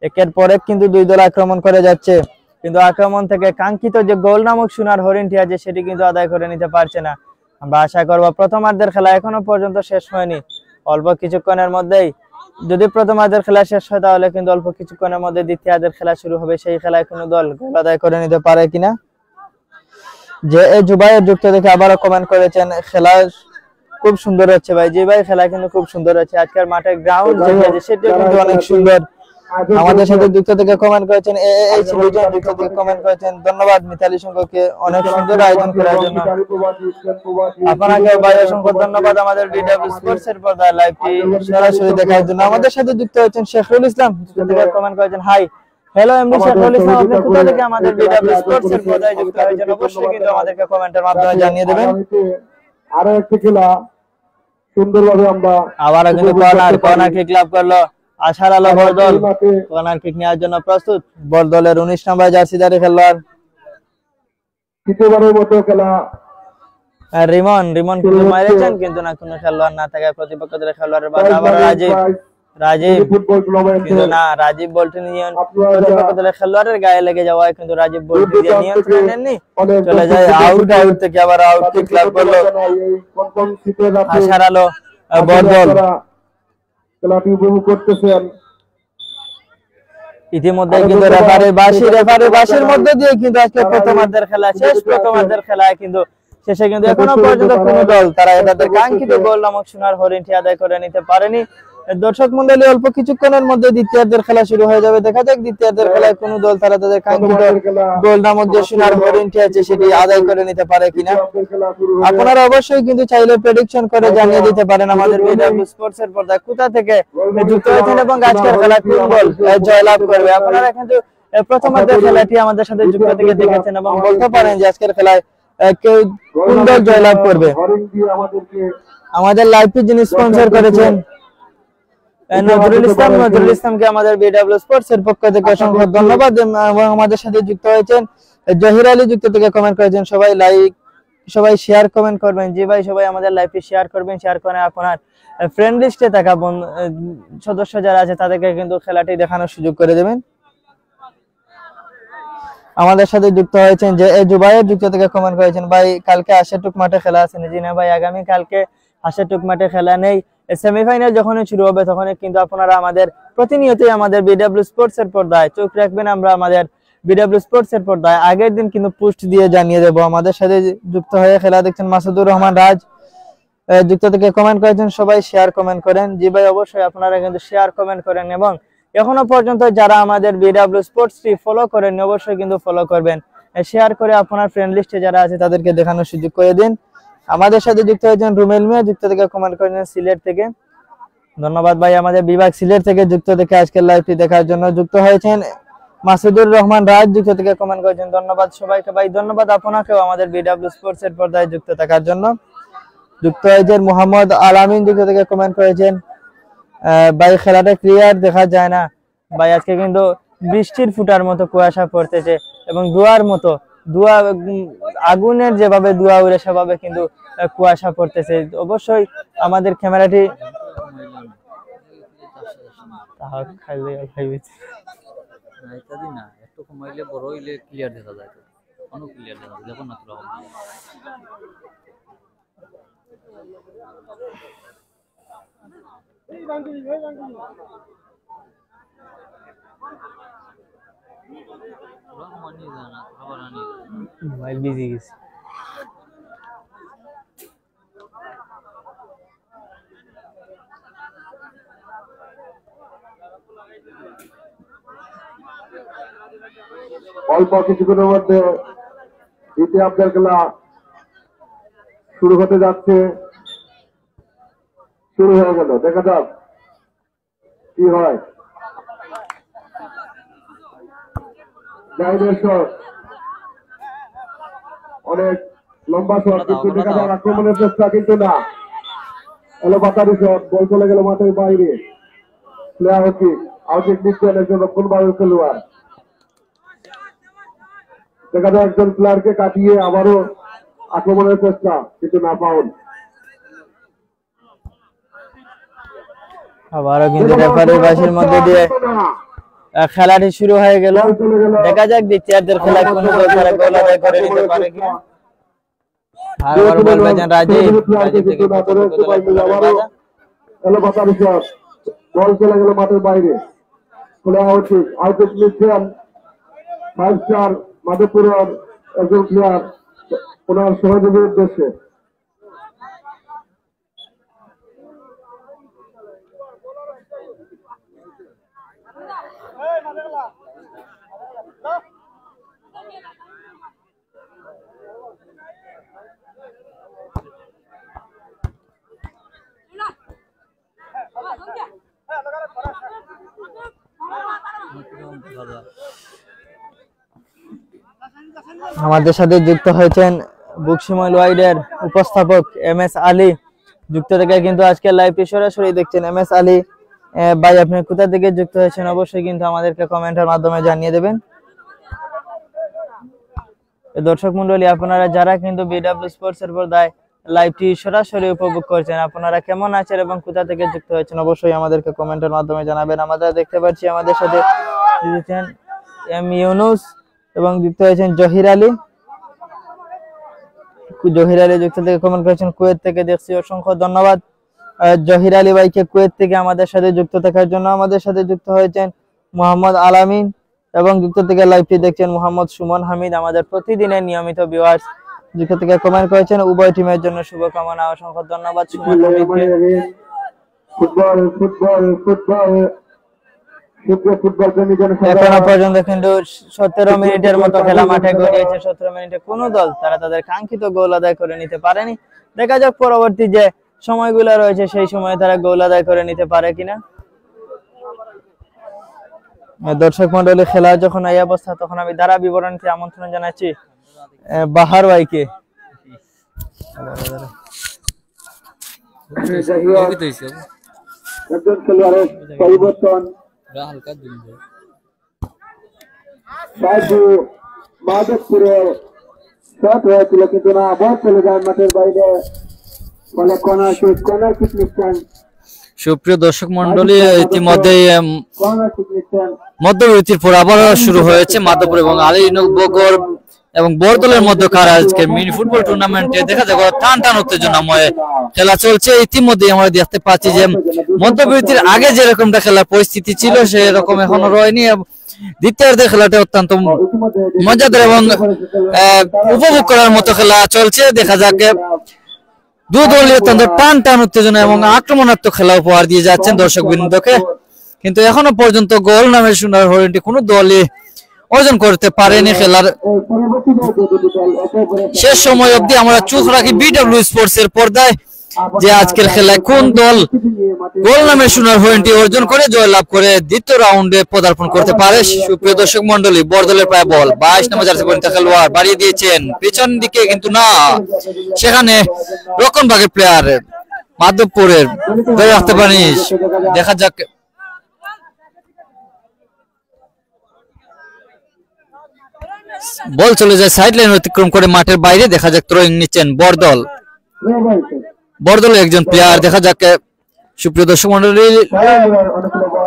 [SPEAKER 1] একের পর এক কিন্তু দুই দল আক্রমণ করে যাচ্ছে, কিন্তু আক্রমণ থেকে কাঙ্ক্ষিত যে গোল নামক সোনার হরিণটি আছে সেটি কিন্তু আদায় করে নিতে পারছে না। আমরা আশা করবো প্রথমার্ধের খেলা এখনো পর্যন্ত শেষ হয়নি, অল্প কিছুক্ষণের মধ্যেই যদি প্রথমার্ধের খেলা শেষ হয় তাহলে কিন্তু অল্প কিছুক্ষণের মধ্যে দ্বিতীয়ার্ধের খেলা শুরু হবে, সেই খেলায় কোনো দল গোল আদায় করে নিতে পারে কিনা। যে জুবাইর যুক্ত থেকে আবারও কমেন্ট করেছেন, খেলা খুব সুন্দর হচ্ছে ভাই। জি ভাই, খেলা কিন্তু খুব সুন্দর হচ্ছে, আজকের মাঠের গ্রাউন্ড যেটা সেটা কিন্তু অনেক সুন্দর। আমাদের সাথে যুক্ত থেকে কমেন্ট করেছেন এইচ লিটন যুক্ত থেকে কমেন্ট করেছেন, ধন্যবাদ মিতালি সংঘকে অনেক সুন্দর আয়োজন করার জন্য, আপনাকে ভাই অসংখ্য ধন্যবাদ আমাদের বিডব্লিউ স্পোর্টস এর পর্দায় লাইভটি সরাসরি দেখার জন্য। আমাদের সাথে যুক্ত হয়েছেন শেখরুল ইসলাম যুক্ত থেকে কমেন্ট করেছেন, হাই হ্যালো এমডি শেখরুল ইসলাম, আপনি কোথা থেকে আমাদের বিডব্লিউ স্পোর্টস এর পর্দায় যুক্ত হয়েছেন অবশ্যই কিন্তু আমাদেরকে কমেন্টের মাধ্যমে জানিয়ে দেবেন।
[SPEAKER 2] আরো একটি খেলা সুন্দরভাবে আমরা
[SPEAKER 1] আবারও কিন্তু কর্নার কিক লাভ করলো আশার আলো বরদল, কর্নার কিক নেওয়ার জন্য প্রস্তুত বরদলের 19 নম্বর জার্সিধারী খেলোয়াড়
[SPEAKER 2] তৃতীয়বারের মতো খেলা
[SPEAKER 1] রিমন কিন্তু মারেছেন, কিন্তু না কোনো খেলোয়াড় না থাকায় প্রতিপক্ষ দলের খেলোয়াড়ের বাধা। আবার রাজীব কিন্তু না, রাজীব বলটি নিয়ে প্রতিপক্ষ দলের খেলোয়াড়ের গায়ে লেগে যাওয়ায় কিন্তু রাজীব বলটি দিয়ে নিয়ন্ত্রণ নেননি, চলে যায় আউট থেকে আবার আউট কিক লাভ করলো আশার আলো বরদল।
[SPEAKER 2] খেলাটি উপভোগ করতেছেন
[SPEAKER 1] ইতিমধ্যে কিন্তু রেফারি বাঁশির মধ্যে দিয়ে কিন্তু আজকে প্রথমার্ধের খেলা শেষ। প্রথমার্ধের খেলায় কিন্তু শেষে কিন্তু এখনো পর্যন্ত কোন দল তারা তাদের কাঙ্ক্ষিত গোল নামক সোনার হরিণটি আদায় করে নিতে পারেনি। দর্শক মন্ডলী অল্প কিছুক্ষণের মধ্যে দ্বিতীয়ার্ধের খেলা শুরু হয়ে যাবে, দেখা যাক দ্বিতীয়ার্ধের খেলায় কোন দল তারা তাদের কাঙ্ক্ষিত গোল নামক যে সোনার হরিণটি আছে সেটি আদায় করে নিতে পারে কিনা। আপনারা অবশ্যই কিন্তু চাইলে প্রেডিকশন করে জানিয়ে দিতে পারেন আমাদের বিডব্লিউ স্পোর্টস এর পর্দায় কোথা থেকে যুক্ত হয়েছেন এবং আজকের খেলা কোন দল জয়লাভ করবে। আপনারা কিন্তু প্রথমার্ধের খেলাটি আমাদের সাথে যুক্ত থেকে দেখেছেন এবং বলতে পারেন যে আজকের খেলায় কেউ কোন দল জয়লাভ করবে। আমাদের লাইভটি যিনি স্পন্সর করেছেন নজরুল ইসলামকে আমাদের বিডব্লিউ স্পোর্টস এর পক্ষ থেকে অসংখ্য ধন্যবাদ এবং আমাদের সাথে যুক্ত হয়েছেন জহির আলী যুক্ত থেকে কমেন্ট করেছেন, সবাই শেয়ার কমেন্ট করবেন। জি ভাই, সবাই আমাদের লাইভটি শেয়ার করবেন, শেয়ার করে আপনার ফ্রেন্ড লিস্টে থাকা সদস্য যারা আছে তাদেরকে কিন্তু খেলাটি দেখানোর সুযোগ করে দেবেন। আমাদের সাথে যুক্ত হয়েছেন যে জুবাইর যুক্ত থেকে কমেন্ট করেছেন, ভাই কালকে আশাটুক মাঠে খেলা আছে? জি না ভাই, আগামী কালকে আশাটুক মাঠে খেলা নেই। সেমিফাইনাল যখনই শুরু হবে তখনই কিন্তু আপনারা আমাদের প্রতিনিয়তই আমাদের বিডব্লিউ স্পোর্টস এর পর্দায় চোখ রাখবেন। আমরা আমাদের বিডব্লিউ স্পোর্টস এর পর্দায় আগের দিন কিন্তু পোস্ট দিয়ে জানিয়ে দেব। আমাদের সাথে যুক্ত হয়ে খেলা দেখছেন মাসুদুর রহমান রাজ যুক্ত থেকে কমেন্ট করেছেন, সবাই শেয়ার কমেন্ট করেন। জি ভাই, অবশ্যই আপনারা কিন্তু শেয়ার কমেন্ট করেন এবং এখনো পর্যন্ত যারা আমাদের বিডব্লিউ স্পোর্টস টি ফলো করেন অবশ্যই কিন্তু ফলো করবেন, শেয়ার করে আপনার ফ্রেন্ড লিস্টে যারা আছে তাদেরকে দেখানোর সুযোগ করে দিন। আমাদের সাথে যুক্ত হয়েছেন রুমেল মিয়া যুক্ত থেকে কমেন্ট করেছেন সিলেট থেকে, ধন্যবাদ ভাই। আমাদের বিভাগ সিলেট থেকে যুক্ত থেকে আজকের লাইভটি দেখার জন্য যুক্ত হয়েছেন মাসুদুর রহমান রাজ যুক্ত থেকে কমেন্ট করেছেন, ধন্যবাদ সবাইকে ভাই, ধন্যবাদ আপনাকেও আমাদের বিডব্লিউ স্পোর্টস এর পর্দায় যুক্ত থাকার জন্য। যুক্ত হয়েছেন মোহাম্মদ আলামিন যুক্ত থেকে কমেন্ট করেছেন, ভাই খেলাটা ক্লিয়ার দেখা যায় না ভাই, আজকে কিন্তু বৃষ্টির ফুটার মতো কুয়াশা পড়তেছে এবং আগুনের যেভাবে ধোঁয়া উড়ে সেভাবে কিন্তু কুয়াশা পড়তেছে। অবশ্যই আমাদের ক্যামেরাটি মোবাইল বিজি গেছে।
[SPEAKER 2] অল্প কিছুক্ষণের মধ্যে দ্বিতীয় আপনার খেলা শুরু হতে যাচ্ছে, শুরু হয়ে গেল, দেখা যাক কি হয়। জাহিদের শট, অনেক লম্বা শট, কিন্তু দেখা যাক আক্রমণের চেষ্টা, কিন্তু না, এলো বাতারি শট, বল চলে গেল মাঠের বাইরে। প্লেয়ার হচ্ছে আউটিং নিচ্ছেন একজন রক্ষণভাগের খেলোয়াড়, দেখা যায় একজন প্লেয়ারকে কাটিয়ে আবারও আক্রমণের চেষ্টা, কিন্তু না, ফাউল।
[SPEAKER 1] আবারও কিন্তু রেফারির বাঁশির মধ্যে দিয়ে খেলাটি শুরু হয়ে গেল। দেখা যাক দ্বিতীয়ার্ধের খেলায় কোন দল তারা গোল আদায় করে নিতে পারে কিনা। আবার বল বাজান রাজীব থেকে
[SPEAKER 2] বল চলে গেল মাঠের বাইরে। আউটপুট নিচ্ছেন 5 স্টার মাধবপুরের একজন প্লেয়ার ওনার সহযোগীর উদ্দেশ্যে।
[SPEAKER 1] আমাদের সাথে যুক্ত হয়েছেন বুকশিমল ওয়াইডের উপস্থাপক MS আলী যুক্ত থেকে কিন্তু আজকে লাইভটি সরাসরি দেখছেন। MS আলী ভাই, আপনি কোথা থেকে যুক্ত হয়েছেন অবশ্যই কিন্তু আমাদেরকে কমেন্টের মাধ্যমে জানিয়ে দেবেন। দর্শক মন্ডলী, আপনারা যারা কিন্তু বিডব্লিউ স্পোর্টস এর পর্দায় লাইভটি সরাসরি উপভোগ করছেন, আপনারা কেমন আছেন এবং কোথা থেকে যুক্ত হয়েছেন অবশ্যই আমাদেরকে কমেন্টের মাধ্যমে জানাবেন। আমরা দেখতে পাচ্ছি আমাদের সাথে M ইউনুস এবং যুক্ত হয়েছেন জহির আলী যুক্ত থেকে কমেন্ট করেছেন কুয়েত থেকে দেখছি, অসংখ্য ধন্যবাদ জহির আলী ভাইকে কুয়েত থেকে আমাদের সাথে যুক্ত থাকার জন্য। আমাদের সাথে যুক্ত হয়েছেন মোহাম্মদ আলামিন এবং যুক্ত থেকে লাইভটি দেখছেন মোহাম্মদ সুমন হামিদ, আমাদের প্রতিদিনের নিয়মিত ভিউয়ার্স যুক্ত থেকে কমেন্ট করেছেন। উভয় টিমের জন্য শুভকামনা, অসংখ্য ধন্যবাদ সুমন হামিদকে।
[SPEAKER 2] ফুটবল ফুটবল ফুটবল
[SPEAKER 1] এখনো পর্যন্ত কিন্তু 17 মিনিটের মতো খেলা মাঠে গড়িয়েছে। 17 মিনিটে কোন দল তারা তাদের কাঙ্ক্ষিত গোল আদায় করে নিতে পারেনি। দেখা যাক পরবর্তী যে সময়গুলো রয়েছে সেই সময়ে তারা গোল আদায় করে নিতে পারে কিনা। দর্শক মন্ডলী, খেলা যখন এই অবস্থা তখন আমি ধারা বিবরণকে আমন্ত্রণ জানাচ্ছি বাহার ভাইকে।
[SPEAKER 2] একজন খেলোয়াড়ের পরিবর্তন, সাইদু মাধবপুরে শট হয়েছিল কিন্তু না, বল চলে যায় মাঠের বাইরে। বলে কর্নার কিক নিচ্ছেন।
[SPEAKER 3] সুপ্রিয় দর্শক মন্ডলী, ইতিমধ্যে
[SPEAKER 2] কর্নার কিক নিচ্ছেন।
[SPEAKER 3] মধ্যবিরতির পর আবার শুরু হয়েছে মাধবপুর এবং আলীনগর এবং বরদলের মধ্যকার আজকে মিনি ফুটবল টুর্নামেন্টে দেখা যাক টান টান উত্তেজনাময় খেলা চলছে। ইতিমধ্যে আমরা দেখতে পাচ্ছি যে মধ্যবিরতির আগে যেরকমটা খেলার পরিস্থিতি ছিল সেরকম এখনো রয়নি। দ্বিতীয়ার্ধের খেলাটা অত্যন্ত মজাদার এবং উপভোগ করার মতো খেলা চলছে। দেখা যাক দু দলই অত্যন্ত টান টান উত্তেজনা এবং আক্রমণাত্মক খেলা উপহার দিয়ে যাচ্ছেন দর্শক বৃন্দকে, কিন্তু এখনো পর্যন্ত গোল নামের সোনার হরিণটি কোনো দলই অর্জন করতে পারেনি। খেলার শেষ সময় অবধি আমরা চোখ রাখি বিডব্লিউ স্পোর্টস এর পর্দায় যে আজকের খেলায় কোন দল গোল নামের সোনার হরিণটি অর্জন করে জয়লাভ করে দ্বিতীয় রাউন্ডে পদার্পণ করতে পারে। সুপ্রিয় দর্শক মন্ডলী, বরদলের প্রায় বল 22 নম্বর জার্সি পরিহিত খেলোয়াড় বাড়িয়ে দিয়েছেন পেছন দিকে, কিন্তু না, সেখানে রক্ষণভাগের প্লেয়ার মাধবপুরের ধরে রাখতে পারেনি। দেখা যাক বল চলে যায় সাইড লাইন অতিক্রম করে মাঠের বাইরে। দেখা যাক থ্রোয়িং নিচ্ছেন বরদলের একজন প্লেয়ার। দেখা যাক সুপ্রিয় দর্শক মন্ডলী,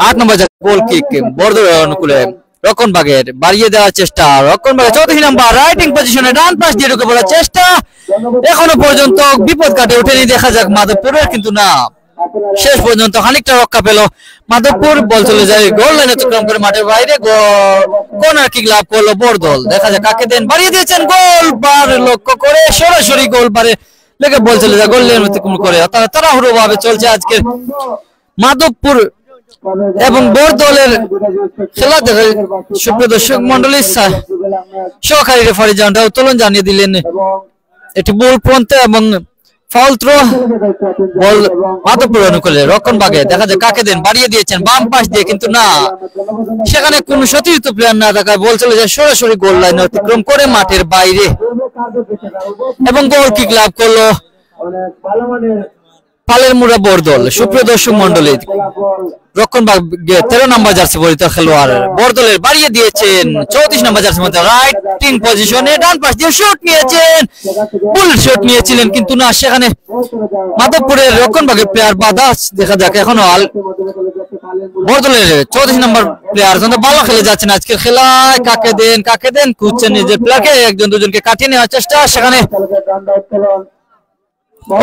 [SPEAKER 3] 8 নম্বর গোল কিক বরদলের অনুকূলে রক্ষণভাগের বাড়িয়ে দেওয়ার চেষ্টা। রক্ষণভাগের 34 নম্বর রাইটিং পজিশনে ডান পাশ দিয়ে ঢুকে পড়ার চেষ্টা, এখনো পর্যন্ত বিপদ কাটে ওঠেনি। দেখা যাক মাধবপুরের, কিন্তু না, শেষ পর্যন্ত খানিকটা রক্ষা পেল মাধবপুর। বল চলে যায় গোল লাইন অতিক্রম করে মাঠের বাইরে, কর্নার কিক লাভ করলো বরদল। দেখা যাক কাকে দেন, বাড়িয়ে দিয়েছেন গোল বার লক্ষ্য করে সরাসরি গোল বারে লেগে বল চলে যায় গোল লাইন অতিক্রম করে। তাড়াহুড়ো ভাবে চলছে আজকের মাধবপুর এবং বরদলের খেলা। দেখে সুপ্রিয় দর্শক মন্ডলী, সহকারী রেফারি জানটা উত্তোলন জানিয়ে দিলেন এটি বল পন্থে এবং ফাউল থ্রো। বল মাধবপুর অনুকূলে রক্ষণভাগে, দেখা যায় কাকে দেন, বাড়িয়ে দিয়েছেন বাম পাশ দিয়ে, কিন্তু না, সেখানে কোন সতীর্থ প্লেয়ার না থাকায় বল চলে যায় সরাসরি গোল লাইন অতিক্রম করে মাঠের বাইরে এবং গোল কিক লাভ করলো পালের মুড়া বরদল। সুপ্রিয় দর্শক মন্ডলী, রক্ষণভাগে 13 নম্বর জার্সি পরিহিত খেলোয়াড় বরদলের বাড়িয়ে দিয়েছেন 34 নম্বর জার্সির মধ্যে রাইটিং পজিশনে ডান পাশ দিয়ে শট নিয়েছেন, বুলেট শট নিয়েছিলেন, কিন্তু না, সেখানে মাধবপুরের রক্ষণভাগের প্লেয়ার বাধা। দেখা যাক এখনো বরদলের 34 নম্বর প্লেয়ার ভালো খেলে যাচ্ছেন আজকের খেলায়। কাকে দেন খুঁজছেন নিজের প্লেয়ারকে, একজন দুজনকে কাটিয়ে নেওয়ার চেষ্টা, সেখানে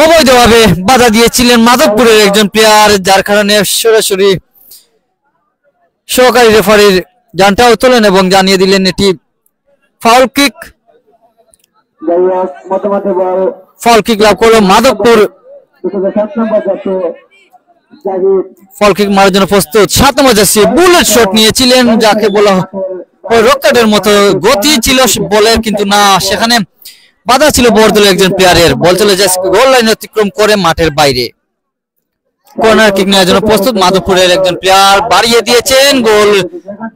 [SPEAKER 3] অবৈধভাবে বাধা দিয়েছিলেন মাধবপুরের একজন প্লেয়ার, যার কারণে সরাসরি সহকারী রেফারির জানটা উত্তোলন এবং জানিয়ে দিলেন এটি ফাউল কিক। ফাউল কিক লাভ করলো মাধবপুর। ফাউল কিক মারার জন্য প্রস্তুত 7 নম্বর জার্সি বুলেট শট নিয়েছিলেন, যাকে বলা রকেটের মতো গতি ছিল বলের, কিন্তু না, সেখানে বাধা ছিল বরদলের একজন প্লেয়ারের। বল চলে যায় গোল লাইন অতিক্রম করে মাঠের বাইরে। কর্নার কিক নেওয়ার জন্য প্রস্তুত মাধবপুরের একজন প্লেয়ার, বাড়িয়ে দিয়েছেন গোল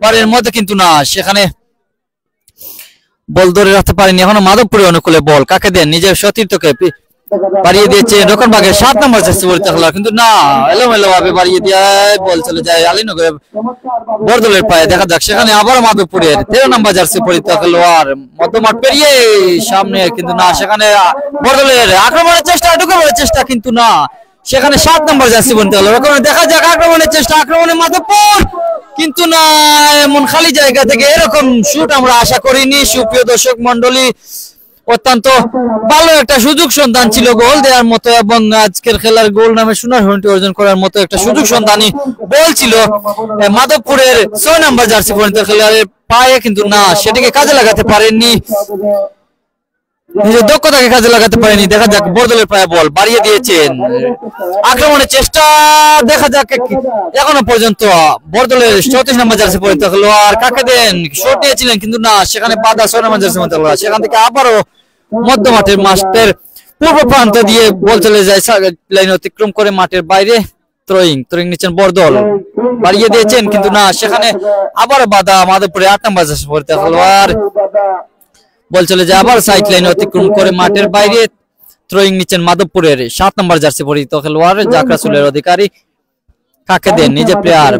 [SPEAKER 3] বারের মধ্যে, কিন্তু না, সেখানে বল ধরে রাখতে পারেনি। এখনো মাধবপুরের অনুকূলে বল, কাকে দেন, নিজের সতীর্থকে বাড়িয়ে দিয়েছেন রক্ষণভাগের 7 নম্বর জার্সি পরিহিত খেলোয়াড়, কিন্তু না, এলোমেলো ভাবে বাড়িয়ে দিয়ে বল চলে যায় আলীনগরের বরদলের পায়ে। দেখা যাক সেখানে আবার মাধবপুরের 13 নম্বর জার্সি পরিহিত খেলোয়াড় মধ্যমাঠ পেরিয়ে সামনে, কিন্তু না, সেখানে বরদলের আক্রমণের চেষ্টা, ঢুকে পড়ার চেষ্টা, কিন্তু না, সেখানে 7 নম্বর জার্সি পরিহিত খেলোয়াড়। দেখা যাক আক্রমণের চেষ্টা, আক্রমণে মাধবপুর, কিন্তু না, এমন খালি জায়গা থেকে এরকম শুট আমরা আশা করিনি। সুপ্রিয় দর্শক মন্ডলী, অত্যন্ত ভালো একটা সুযোগ সন্ধান ছিল গোল দেওয়ার মতো এবং আজকের খেলার গোল নামে সোনার হরিণটি অর্জন করার মতো একটা সুযোগ সন্ধানী বল ছিল মাধবপুরের 6 নম্বর জার্সি পরিহিত খেলোয়াড়ের পায়ে, কিন্তু না, সেটিকে কাজে লাগাতে পারেননি, নিজের দক্ষতাকে কাজে লাগাতে পারেনি। দেখা যাক বরদলের পায়ে বল, বাড়িয়ে দিয়েছেন আক্রমণের চেষ্টা। দেখা যাক এখনো পর্যন্ত বরদলের 34 নম্বর জার্সি পরিহিত খেলোয়াড় কাকে দেন, শট নিয়েছিলেন, কিন্তু না, সেখানে বাধা 6 নম্বর জার্সি পরিহিত খেলোয়াড়। সেখান থেকে আবারও মধ্যমাঠের মাঠের পূর্ব প্রান্ত দিয়ে বল চলে যায় লাইন অতিক্রম করে মাঠের বাইরে। থ্রোয়িং নিচ্ছেন বরদল, বাড়িয়ে দিয়েছেন, কিন্তু না, সেখানে আবার বাধা মাধবপুরে 8 নম্বর জার্সি পরিহিত খেলোয়াড়। বল চলে যায় আবার সাইড লাইন অতিক্রম করে মাঠের বাইরে। থ্রোয়িং নিচ্ছেন মাধবপুরের 7 নম্বর জার্সি পরিহিত খেলোয়াড় জাকরাসুলের অধিকারী, কাকে দেন, নিজের প্লেয়ার।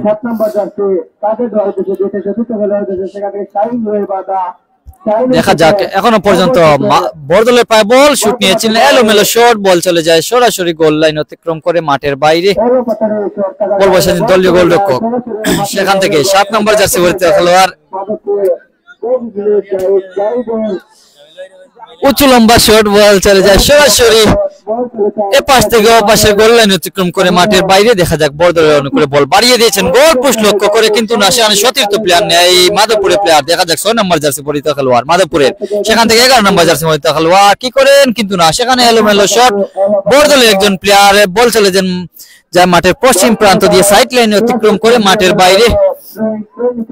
[SPEAKER 3] দেখা যাক এখনো পর্যন্ত বড়দলের পায়ে বল শুট নিয়েছিলেন এলোমেলো শট বল চলে যায় সরাসরি গোল লাইন অতিক্রম করে মাঠের বাইরে বল বসাচ্ছেন দলীয় গোলরক্ষক সেখান থেকে 7 নম্বর জার্সি পরিহিত খেলোয়াড় উঁচু লম্বা শট বল চলে যায় সরাসরি এ পাশ থেকে ও পাশের গোল লাইন অতিক্রম করে মাঠের বাইরে দেখা যাক বড়দলের অনুকূলে বল বাড়িয়ে দিয়েছেন গোল পোস্ট লক্ষ্য করে কিন্তু না সেখানে সতীর্থ প্লেয়ার নেই মাধবপুরের প্লেয়ার দেখা যাক 6 নম্বর জার্সি পরিহিত খেলোয়াড় মাধবপুরের সেখান থেকে 11 নম্বর জার্সি পরিহিত খেলোয়াড় কি করেন কিন্তু না সেখানে এলোমেলো শট বড়দলের একজন প্লেয়ার বল চলে যান যা মাঠের পশ্চিম প্রান্ত দিয়ে সাইড লাইন অতিক্রম করে মাঠের বাইরে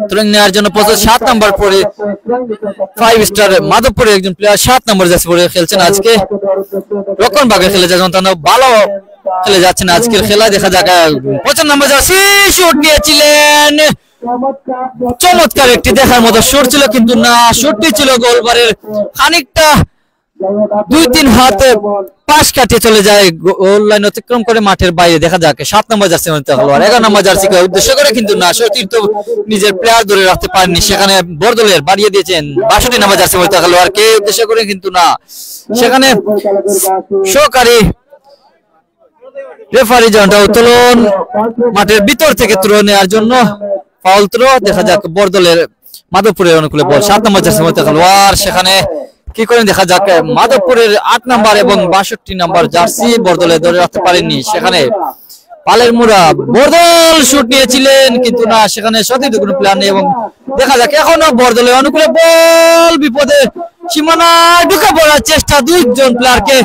[SPEAKER 3] থ্রোইং নেওয়ার জন্য 7 নম্বর পরে 5 স্টার মাধবপুরের একজন প্লেয়ার 7 নম্বর জার্সি পরে খেলছেন আজকে রক্ষণভাগে খেলে যাচ্ছেন ভালো খেলে যাচ্ছেন আজকের খেলা দেখা যাক 5 নম্বর জার্সি শুট নিয়েছিলেন চমৎকার একটি দেখার মতো শুট ছিল কিন্তু না শুটটি ছিল গোলবারের খানিকটা 2-3 হাতে পাশ কাটিয়ে চলে যায় গোল লাইন অতিক্রম করে মাঠের বাইরে দেখা যাক 7 নম্বর জার্সি মধ্যে খেলোয়াড় 11 নম্বর জার্সিকে উদ্দেশ্য করে কিন্তু না সতীর্থ নিজের প্লেয়ার ধরে রাখতে পারেননি সেখানে বড়দলের বাড়িয়ে দিয়েছেন 62 নম্বর জার্সি মধ্যে খেলোয়াড়কে উদ্দেশ্য করে কিন্তু না সেখানে সহকারী রেফারি জনটা উত্তোলন মাঠের ভিতর থেকে থ্রো নেওয়ার জন্য ফাউল থ্রো দেখা যাক বড়দলের মাধবপুরের অনুকূলে বল 7 নম্বর জার্সি মধ্যে খেলোয়াড় সেখানে কি করেন দেখা যাক মাধবপুরের 8 নম্বর এবং 62 নম্বর জার্সি বড়দলে ধরে রাখতে পারেননি সেখানে পালের মুড়া বড়দল শুট নিয়েছিলেন কিন্তু না সেখানে সতীর্থ কোনো প্ল্যান নেই এবং দেখা যাক এখনো বড়দলের অনুকূলে বল বিপদে সীমানায় ঢুকে পড়ার চেষ্টা দুইজন প্লেয়ারকে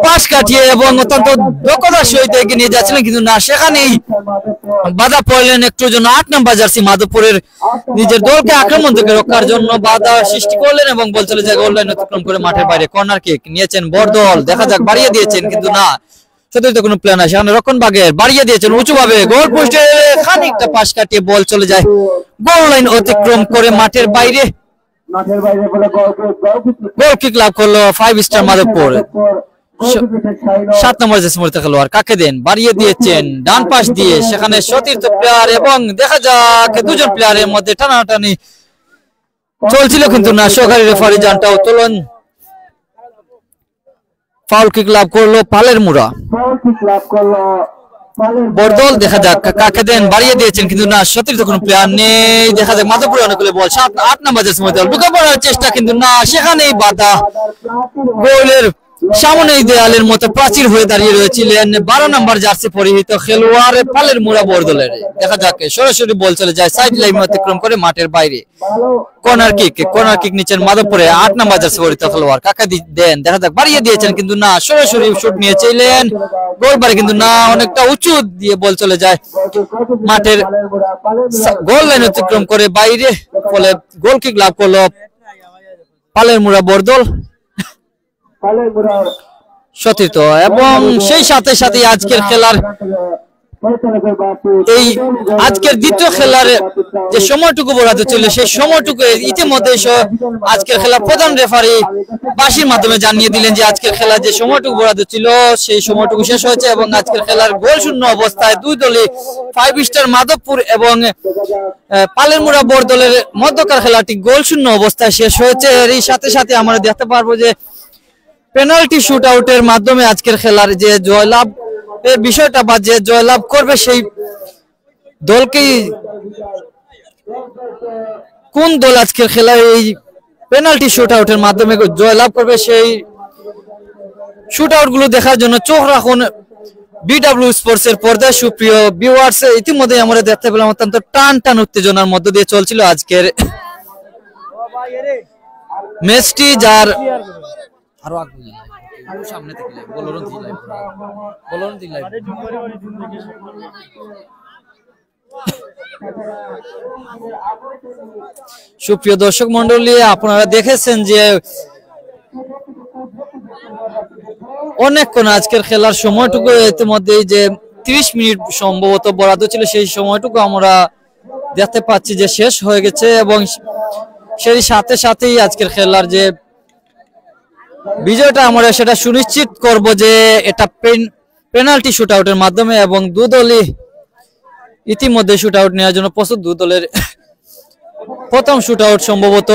[SPEAKER 3] পাশ কাটিয়ে এবং অত্যন্ত দক্ষতার সহিত এগিয়ে নিয়ে যাচ্ছিলেন কিন্তু না সেখানেই বাধা পড়লেন একটু জন্য 8 নম্বর জার্সি মাধবপুরের নিজের দলকে আক্রমণ থেকে রক্ষার জন্য বাধা সৃষ্টি করলেন এবং বল চলে যায় গোল লাইন অতিক্রম করে মাঠের বাইরে কর্নার কিক নিয়েছেন বড়দল দেখা যাক বাড়িয়ে দিয়েছেন কিন্তু না সতীর্থ কোনো প্ল্যান আছে সেখানে রক্ষণভাগের বাড়িয়ে দিয়েছেন উঁচুভাবে গোল পোস্টে খানিকটা পাশ কাটিয়ে বল চলে যায় গোল লাইন অতিক্রম করে মাঠের বাইরে গোল কিক লাভ করলো 5 স্টার মাধবপুর 7 নম্বর জার্সি পরিহিত খেলোয়াড় কাকে দেন বাড়িয়ে দিয়েছেন ডান পাশ দিয়ে সেখানে সতীর্থ প্লেয়ার এবং দেখা যাক দুজন প্লেয়ারের মধ্যে টানাটানি চলছিল কিন্তু না সহকারী রেফারি জানটা উত্তোলন ফাউল কিক লাভ করলো পালের মুড়া বড়দল দেখা যাক কাকে দেন বাড়িয়ে দিয়েছেন কিন্তু না সতীর্থ কোনো প্লেয়ার নেই দেখা যাক মাধবপুরের অনুকূলে বল 8 নম্বর জার্সি মধ্যে ঢুকে পড়ার চেষ্টা কিন্তু না সেখানেই বাধা গোলের সামনে দেয়ালের মতো প্রাচীর হয়ে দাঁড়িয়ে রয়েছিলেন 12 নম্বর জার্সি পরিহিত খেলোয়াড় পালের মুড়া বড়দলের দেখা যাক সরাসরি বল চলে যায় সাইড লাইন অতিক্রম করে মাঠের বাইরে কর্নার কিক নিচ্ছেন মাধবপুরে 8 নম্বর জার্সি পরিহিত খেলোয়াড় কাকে দেন দেখা যাক বাড়িয়ে দিয়েছেন কিন্তু না সরাসরি শুট নিয়েছিলেন গোল বারে কিন্তু না অনেকটা উঁচু দিয়ে বল চলে যায় মাঠের গোল লাইন অতিক্রম করে বাইরে ফলে গোল কিক লাভ করলো পালের মুড়া বড়দল সতীর্থ এবং সেই সাথে সাথে আজকের খেলার এই আজকের দ্বিতীয় খেলার যে সময়টুকু বরাদ্দ ছিল সেই সময়টুকু ইতিমধ্যে আজকের খেলার প্রধান রেফারি বাঁশির মাধ্যমে জানিয়ে দিলেন যে আজকের খেলার যে সময়টুকু বরাদ্দ ছিল সেই সময়টুকু শেষ হয়েছে এবং আজকের খেলার গোল শূন্য অবস্থায় দুই দলই 5 স্টার মাধবপুর এবং পালের মুড়া বড়দলের মধ্যকার খেলাটি গোল শূন্য অবস্থায় শেষ হয়েছে এরই সাথে সাথে আমরা দেখতে পারবো যে পেনাল্টি শুট আউটের মাধ্যমে আজকের খেলার যে জয়লাভ এর বিষয়টা বা যে জয়লাভ করবে সেই দলকেই কোন দল আজকের খেলায় এই পেনাল্টি শুট আউটের মাধ্যমে জয়লাভ করবে সেই শুট আউট গুলো দেখার জন্য চোখ রাখুন বিডব্লিউ স্পোর্টস এর পর্দায় সুপ্রিয় ভিউয়ার্স ইতিমধ্যে আমরা দেখতে পেলাম অত্যন্ত টান উত্তেজনার মধ্য দিয়ে চলছিল আজকের ম্যাচটি যার আরো সামনে থেকে সুপ্রিয় দর্শক মন্ডলী আপনারা দেখেছেন যে অনেকক্ষণ আজকের খেলার সময়টুকু ইতিমধ্যে যে 30 মিনিট সম্ভবত বরাদ্দ ছিল সেই সময়টুকু আমরা দেখতে পাচ্ছি যে শেষ হয়ে গেছে এবং সেই সাথে সাথেই আজকের খেলার যে বিজয়টা আমরা সেটা সুনিশ্চিত করব যে এটা পেনাল্টি শুট আউটের মাধ্যমে এবং দুই দলই ইতিমধ্যে শুট আউট নেওয়ার জন্য প্রস্তুত দুই দলের প্রথম শুট আউট সম্ভবত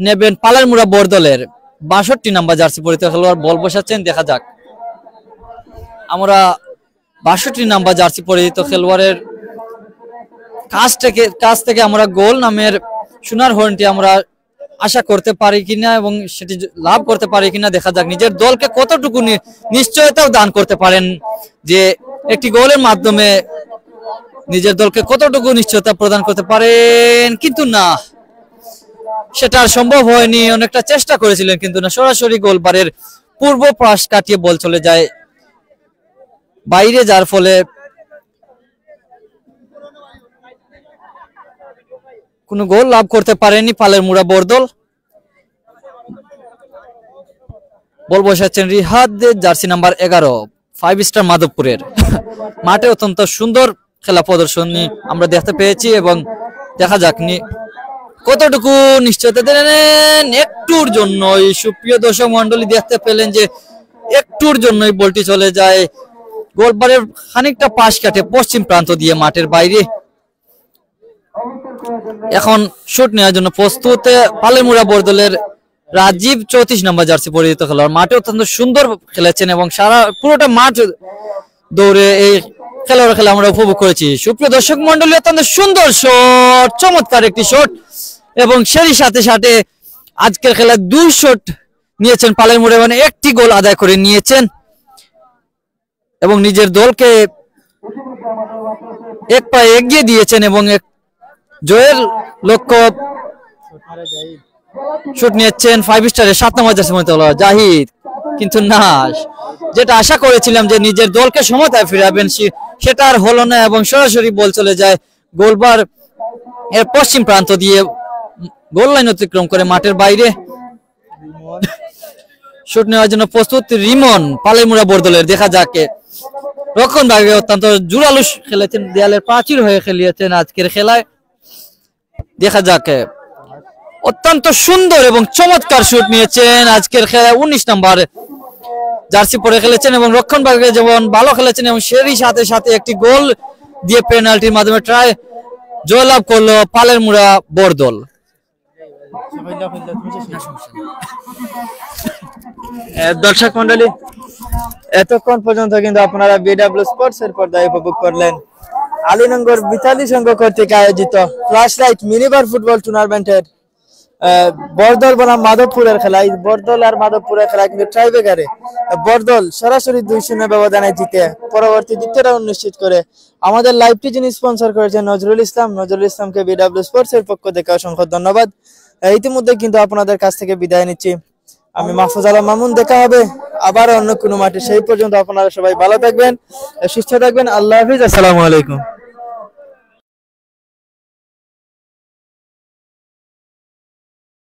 [SPEAKER 3] নেবেন পালেরমুড়া বরদলের 62 নাম্বার জার্সি পরিহিত খেলোয়াড়। বল বসাচ্ছেন, দেখা যাক। আমরা 62 নাম্বার জার্সি পরিহিত খেলোয়াড়ের কাছ থেকে আমরা গোল নামের সোনার হর্নটি আমরা আশা করতে পারি কিনা এবং সেটি লাভ করতে পারি কিনা, দেখা যাক। নিজের দলকে কতটুকু নিশ্চয়তাও দান করতে পারেন, যে একটি গোলের মাধ্যমে নিজের দলকে কতটুকু নিশ্চয়তা প্রদান করতে পারেন, কিন্তু না, সেটা আর সম্ভব হয়নি। অনেকটা চেষ্টা করেছিলেন, কিন্তু না, সরাসরি গোলবারের পূর্ব পাশ কাটিয়ে বল চলে যায় বাইরে, যার ফলে কোনো গোল লাভ করতে পারেনি পালেরমুড়া বরদল। বল বসাচ্ছেন রিহাদ, জার্সি নাম্বার 11, 5 স্টার মাধবপুরের। মাঠে অত্যন্ত সুন্দর খেলা প্রদর্শনী আমরা দেখতে পেয়েছি এবং দেখা যাক কতটুকু নিশ্চয়তা দেন। একটুর জন্যই সুপ্রিয় দর্শক মন্ডলী দেখতে পেলেন যে একটুর জন্যই বলটি চলে যায় গোলবারের খানিকটা পাশ কাটে পশ্চিম প্রান্ত দিয়ে মাঠের বাইরে। এখন শুট নেওয়ার জন্য প্রস্তুত পালেরমুড়া বরদলের রাজীব, 34 নম্বর জার্সি পরিহিত খেলোয়াড়। মাঠে অত্যন্ত সুন্দর খেলেছেন এবং পুরোটা মাঠ দৌড়ে এই খেলোয়াড় খেলা আমরা উপভোগ করেছি। সুপ্রিয় দর্শক মন্ডলী, অত্যন্ত সুন্দর শট, চমৎকার একটি শট, এবং সেই সাথে সাথে আজকের খেলায় 2 শট নিয়েছেন পালেরমুড়া, মানে একটি গোল আদায় করে নিয়েছেন এবং নিজের দলকে এক পায়ে এগিয়ে দিয়েছেন এবং জয়ের লক্ষ্য শুট নিয়েছেন 5 স্টারের 7 নম্বর জার্সি জাহিদ, কিন্তু না, যেটা আশা করেছিলাম যে নিজের দলকে সমতায় ফিরাবেন সেটা আর হলো না এবং সরাসরি বল চলে যায় গোলবার এর পশ্চিম প্রান্ত দিয়ে গোল লাইন অতিক্রম করে মাঠের বাইরে। শুট নেওয়ার জন্য প্রস্তুত রিমন পালেরমুড়া বরদলের, দেখা যাক। রক্ষণ ভাগে অত্যন্ত জোরালো খেলেছেন, দেয়ালের প্রাচীর হয়ে খেলিয়েছেন আজকের খেলায়, দেখা যাক। অত্যন্ত সুন্দর এবং চমৎকার শুট নিয়েছেন আজকের খেলায়, 19 নম্বর জার্সি পরে খেলেছেন এবং রক্ষণ ভাগে যেমন ভালো খেলেছেন এবং সেই সাথে সাথে একটি গোল দিয়ে পেনাল্টির মাধ্যমে জয়লাভ করলো পালেরমুড়া বরদল।
[SPEAKER 1] দর্শক মন্ডলী, এতক্ষণ পর্যন্ত কিন্তু আপনারা বিডব্লিউ স্পোর্টস এর পর্দায় উপভোগ করলেন আলীনগর বিতালি সংঘ কর্তৃক আয়োজিত ফ্ল্যাশ লাইট মিনিবার ফুটবল টুর্নামেন্টের বরদল বনাম মাধবপুরের খেলা। এই বরদল আর মাধবপুরের খেলা কিন্তু ট্রাইব্রেকারে বরদল সরাসরি 2-0 ব্যবধানে জিতে পরবর্তী দ্বিতীয় রাউন্ড নিশ্চিত করে। আমাদের লাইভটি যিনি স্পন্সর করেছেন নজরুল ইসলামকে বিডব্লিউ স্পোর্টস এর পক্ষ থেকে অসংখ্য ধন্যবাদ। ইতিমধ্যে কিন্তু আপনাদের কাছ থেকে বিদায় নিচ্ছি, আমি মাহফুজ আলম মামুন। দেখা হবে আবার অন্য কোনো মাঠে, সেই পর্যন্ত আপনারা সবাই ভালো থাকবেন, সুস্থ থাকবেন। আল্লাহ হাফিজ, আসসালামু আলাইকুম।